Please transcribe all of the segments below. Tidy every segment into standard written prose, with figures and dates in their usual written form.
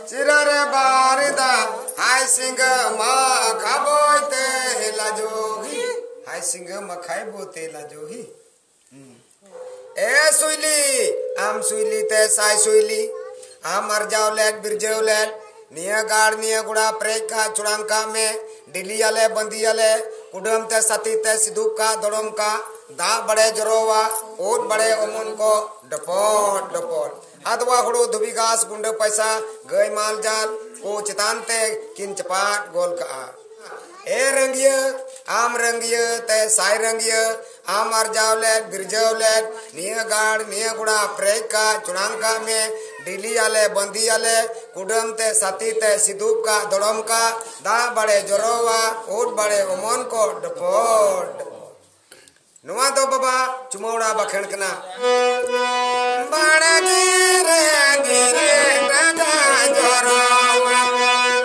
चिरर बारदा हाय सिंह मा खाबोते लाजोही हाय सिंह मा खाबोते लाजोही ए सुइली आम सुइली ते साई सुइली आम अर्जावलेट बिरजावलेट निया गाड़ निया गुड़ा प्रेका चुड़ांका में डिलियाले बंदियाले कुडम ते सती ते सिदुप का दड़म का दा बड़े जरोवा ओट बड़े ओमन को डपोट डपोट अदवा हुड़ू धुबी घास गुंडे पैसा गई माल जाल को चितान ते किन चपाट गोल का ए रंगिय आम रंगिय ते साई रंगिय आम अर्जावलेट बिरजावलेट निया गाड़ निया गुड़ा प्रेका चुड़ांका में डिली आले बंदी आले कुडम ते सती ते सिदुप का दड़म का दा बड़े जरोवा ओट बड़े ओमन को डपोट नुआ दो बाबा चुमौड़ा बखण कना बड़ा गिरे गिरे टका जरोवा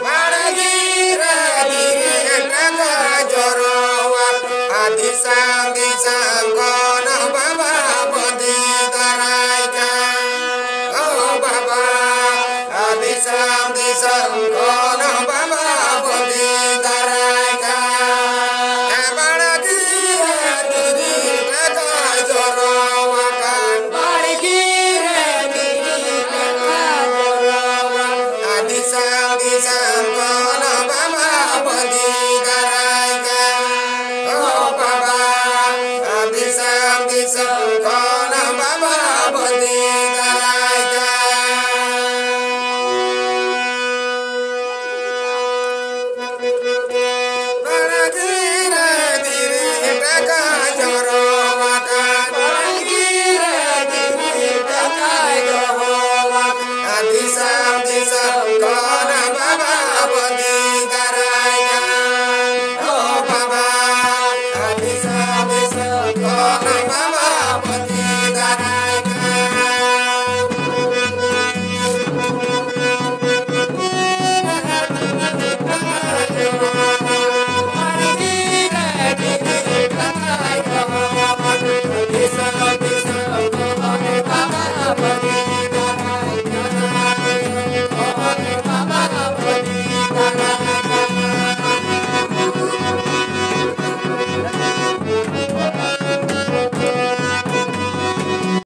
बड़ा गिरे गिरे टका जरोवा आदि सांग कोन बाबा बंदी कराई का ओ बाबा आदि सांग कोन